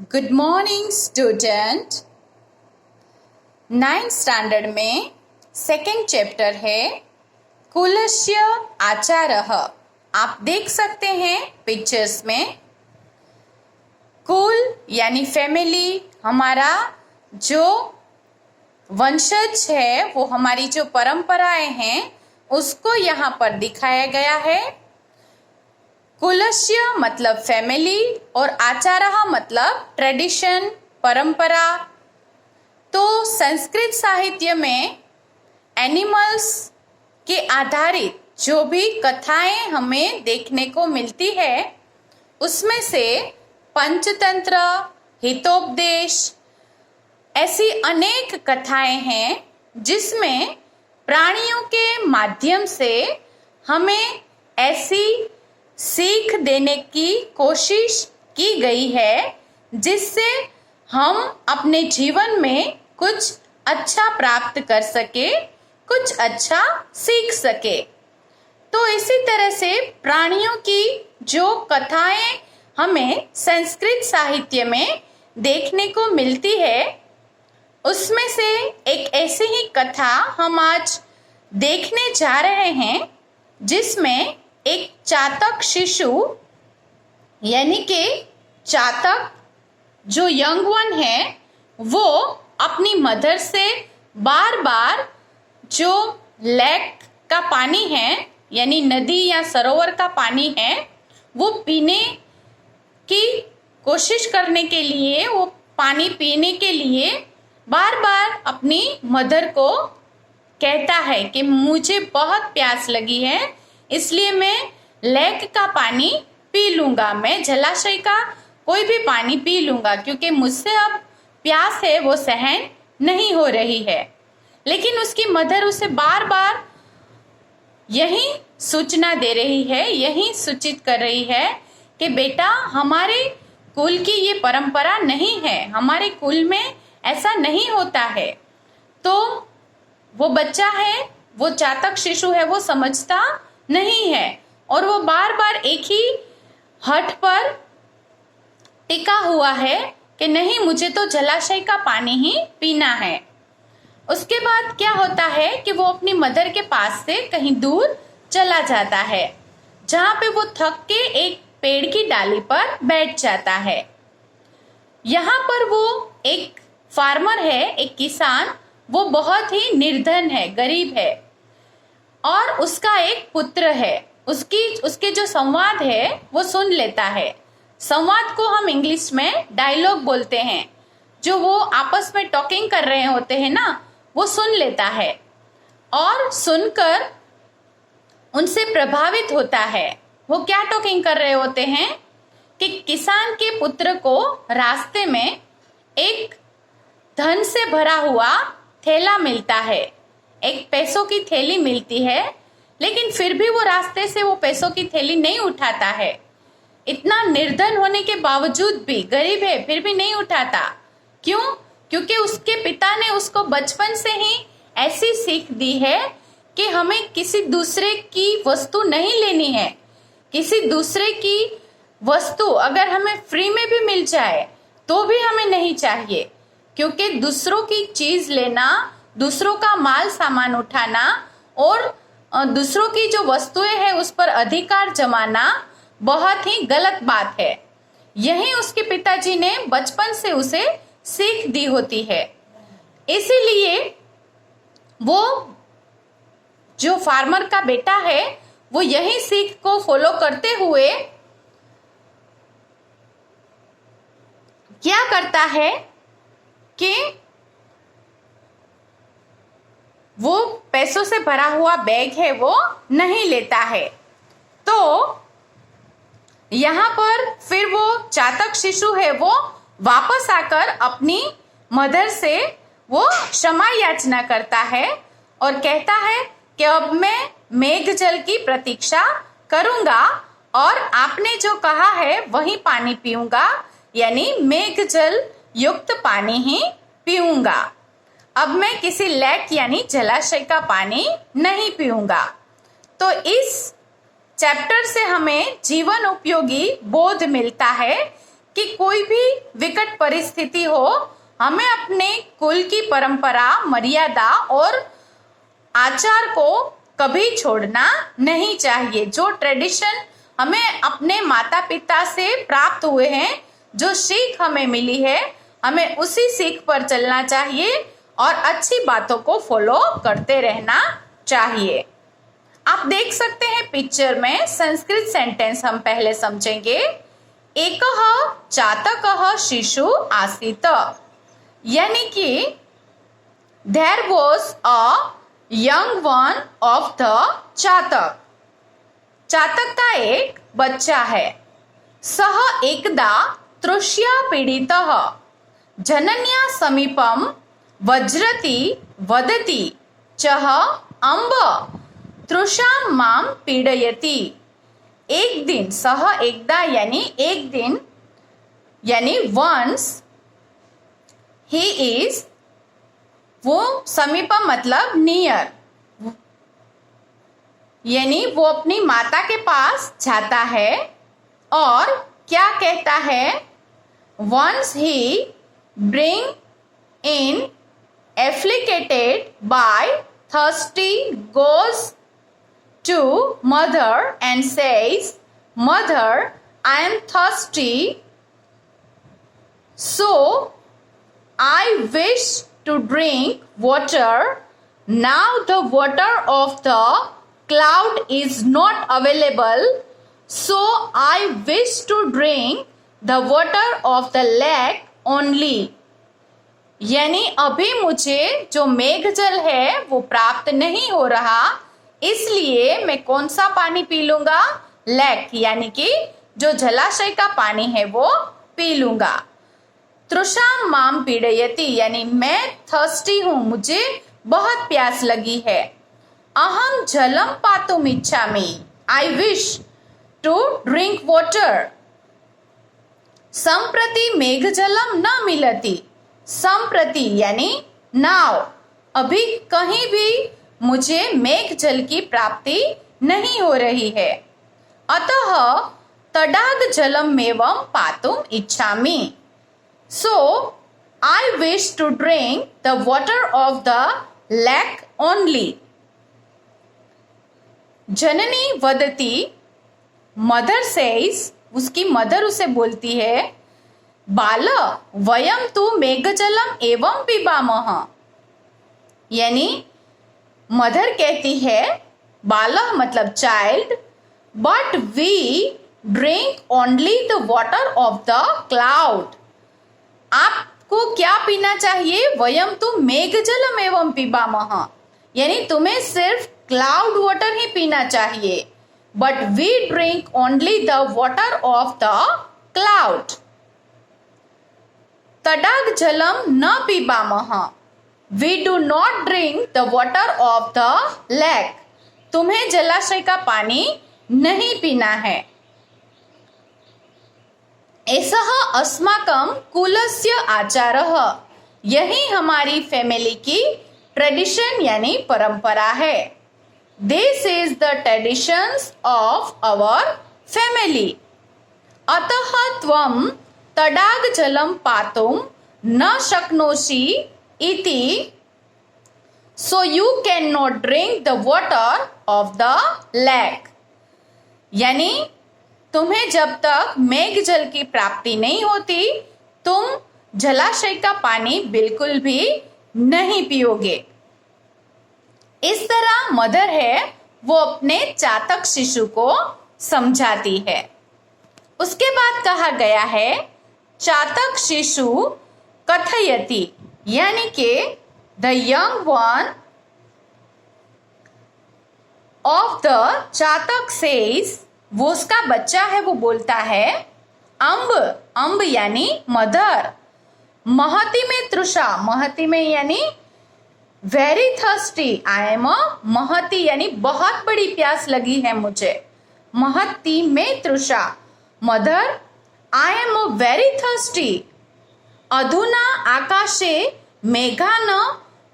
Good morning student. 9th standard में second chapter है कुलस्य आचारः। आप देख सकते हैं पिक्चर्स में कुल यानी फैमिली, हमारा जो वंशज है, वो हमारी जो परंपराएं हैं उसको यहाँ पर दिखाया गया है। कुलस्य मतलब फैमिली और आचारः मतलब ट्रेडिशन, परंपरा। तो संस्कृत साहित्य में एनिमल्स के आधारित जो भी कथाएं हमें देखने को मिलती है उसमें से पंचतंत्र, हितोपदेश, ऐसी अनेक कथाएं हैं जिसमें प्राणियों के माध्यम से हमें ऐसी सीख देने की कोशिश की गई है जिससे हम अपने जीवन में कुछ अच्छा प्राप्त कर सके, कुछ अच्छा सीख सके। तो इसी तरह से प्राणियों की जो कथाएं हमें संस्कृत साहित्य में देखने को मिलती है उसमें से एक ऐसी ही कथा हम आज देखने जा रहे हैं जिसमें एक चातक शिशु यानी कि चातक जो यंग वन है वो अपनी मदर से बार बार जो लेक का पानी है यानी नदी या सरोवर का पानी है वो पीने की कोशिश करने के लिए, वो पानी पीने के लिए बार बार अपनी मदर को कहता है कि मुझे बहुत प्यास लगी है, इसलिए मैं लेक का पानी पी लूंगा, मैं जलाशय का कोई भी पानी पी लूंगा क्योंकि मुझसे अब प्यास है वो सहन नहीं हो रही है। लेकिन उसकी मदर उसे बार बार यही सूचना दे रही है, यही सूचित कर रही है कि बेटा हमारे कुल की ये परंपरा नहीं है, हमारे कुल में ऐसा नहीं होता है। तो वो बच्चा है, वो चातक शिशु है, वो समझता नहीं है और वो बार बार एक ही हठ पर टिका हुआ है कि नहीं, मुझे तो जलाशय का पानी ही पीना है। उसके बाद क्या होता है कि वो अपनी मदर के पास से कहीं दूर चला जाता है जहां पे वो थक के एक पेड़ की डाली पर बैठ जाता है। यहाँ पर वो एक फार्मर है, एक किसान, वो बहुत ही निर्धन है, गरीब है और उसका एक पुत्र है। उसके जो संवाद है वो सुन लेता है। संवाद को हम इंग्लिश में डायलॉग बोलते हैं। जो वो आपस में टॉकिंग कर रहे होते हैं ना, वो सुन लेता है और सुनकर उनसे प्रभावित होता है। वो क्या टॉकिंग कर रहे होते हैं कि किसान के पुत्र को रास्ते में एक धन से भरा हुआ थैला मिलता है, एक पैसों की थैली मिलती है, लेकिन फिर भी वो रास्ते से वो पैसों की थैली नहीं उठाता है। इतना निर्धन होने के बावजूद भी, गरीब है फिर भी नहीं उठाता। क्यों? क्योंकि उसके पिता ने उसको बचपन से ही ऐसी सीख दी है कि हमें किसी दूसरे की वस्तु नहीं लेनी है। किसी दूसरे की वस्तु अगर हमें फ्री में भी मिल जाए तो भी हमें नहीं चाहिए, क्योंकि दूसरों की चीज लेना, दूसरों का माल सामान उठाना और दूसरों की जो वस्तुएं हैं उस पर अधिकार जमाना बहुत ही गलत बात है। यही उसके पिताजी ने बचपन से उसे सीख दी होती है। इसीलिए वो जो फार्मर का बेटा है वो यही सीख को फॉलो करते हुए क्या करता है कि वो पैसों से भरा हुआ बैग है वो नहीं लेता है। तो यहाँ पर फिर वो चातक शिशु है वो वापस आकर अपनी मदर से वो क्षमा याचना करता है और कहता है कि अब मैं मेघ जल की प्रतीक्षा करूंगा और आपने जो कहा है वही पानी पीऊंगा, यानी मेघ जल युक्त पानी ही पीऊंगा। अब मैं किसी लेक यानी जलाशय का पानी नहीं पीऊंगा। तो इस चैप्टर से हमें जीवन उपयोगी बोध मिलता है कि कोई भी विकट परिस्थिति हो, हमें अपने कुल की परंपरा, मर्यादा और आचार को कभी छोड़ना नहीं चाहिए। जो ट्रेडिशन हमें अपने माता पिता से प्राप्त हुए हैं, जो सीख हमें मिली है, हमें उसी सीख पर चलना चाहिए और अच्छी बातों को फॉलो करते रहना चाहिए। आप देख सकते हैं पिक्चर में, संस्कृत सेंटेंस हम पहले समझेंगे। एकः चातकः शिशु आसीत, यानी कि there was a young one of the chatak. चातक का एक बच्चा है। सः एकदा तृष्या पीडितः जनन्या समीपम वज्रति वदति चः अम्ब तृषां मां पीडयति। एक दिन, सह एकदा यानी एक दिन, यानी वंस, ही इज, वो समीपम मतलब नियर, यानी वो अपनी माता के पास जाता है और क्या कहता है, once he bring in afflicted by thirsty goes to mother and says, Mother, I am thirsty, so I wish to drink water. Now the water of the cloud is not available, so I wish to drink the water of the lake only. यानी अभी मुझे जो मेघ जल है वो प्राप्त नहीं हो रहा, इसलिए मैं कौन सा पानी पी लूंगा, लेक यानी कि जो जलाशय का पानी है वो पी लूंगा। तृषां माम पीडयति यानी मैं थर्स्टी हूं, मुझे बहुत प्यास लगी है। अहम जलम पातुम इच्छामि, I wish to drink water. संप्रति मेघ जलम न मिलति, संप्रति यानी नाउ, अभी कहीं भी मुझे मेघ जल की प्राप्ति नहीं हो रही है। अतः तडाग जलम एवं पातुम इच्छामि, so I wish to drink the water of the lake only. जननी वदती, मदर सेज, उसकी मदर उसे बोलती है, बाल वयम तु मेघजलम एवं पिबामः, यानी मदर कहती है, बाल मतलब child, but we drink only the water of the cloud. आपको क्या पीना चाहिए, वयम तु मेघजलम एवं पिबामः, यानी तुम्हें सिर्फ क्लाउड वाटर ही पीना चाहिए, but we drink only the water of the cloud. तडाग जलम न पिबामः, we do not drink the water of the lake, तुम्हें जलाशय का पानी नहीं पीना है। एषः अस्माकं कुलस्य आचारः, यही हमारी फैमिली की ट्रेडिशन यानी परंपरा है। This is the traditions of our family. अतः त्वं तडाग जलम पातुम न शक्नोषि इति, so you can not drink the water of the lake, यानी तुम्हें जब तक मेघ जल की प्राप्ति नहीं होती, तुम जलाशय का पानी बिल्कुल भी नहीं पियोगे। इस तरह मदर है वो अपने चातक शिशु को समझाती है। उसके बाद कहा गया है, चातक शिशु कथयति, यानी कि the young one of the chatak says, वो उसका बच्चा है वो बोलता है, अम्ब, अम्ब यानी मदर, महति में तृषा, महति में यानी very thirsty, I am a महति यानी बहुत बड़ी प्यास लगी है मुझे, महति में तृषा, mother I'm a very thirsty. अधुना आकाशे मेघान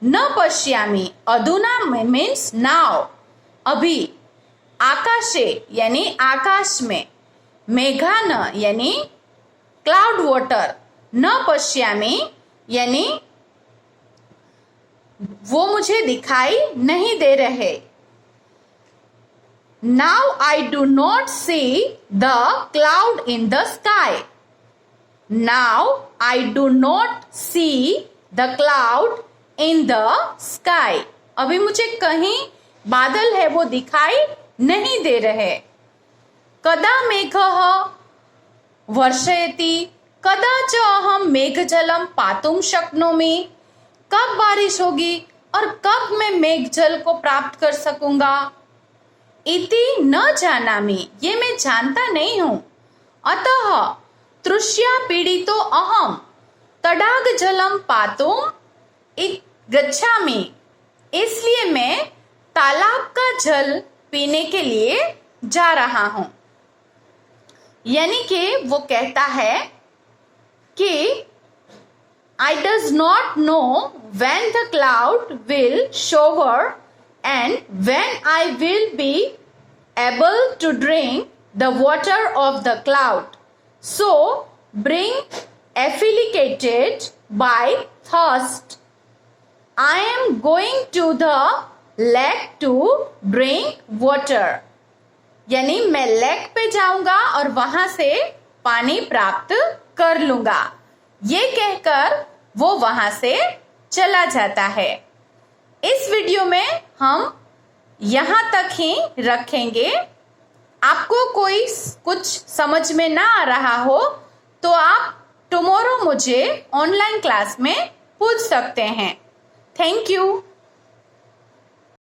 न पश्यामि, अधुना मीन्स नाउ, अभी, आकाशे यानी आकाश में, मेघान यानी क्लाउड वाटर न पश्यामि, यानी वो मुझे दिखाई नहीं दे रहे। Now I do not see the cloud in the sky. Now I do not see the cloud in the sky. अभी मुझे कहीं बादल है वो दिखाई नहीं दे रहे। कदा मेघः वर्षयति, कदा च अहम मेघजलम पातुम शक्नोमि, कब बारिश होगी और कब मैं मेघजल को प्राप्त कर सकूंगा। इति न जानामि, ये मैं जानता नहीं हूं। अतः तृष्या पीड़ितो अहम तडाग जलम पातुम गच्छामि, इसलिए मैं तालाब का जल पीने के लिए जा रहा हूं। यानी कि वो कहता है कि I does not know when the cloud will shower and when I will be able to drink the water of the cloud. So being afflicted by thirst, I am going to the lake to drink water. यानी मैं lake पे जाऊंगा और वहां से पानी प्राप्त कर लूंगा। ये कहकर वो वहां से चला जाता है। इस वीडियो में हम यहां तक ही रखेंगे। आपको कोई कुछ समझ में ना आ रहा हो तो आप टुमारो मुझे ऑनलाइन क्लास में पूछ सकते हैं। Thank you.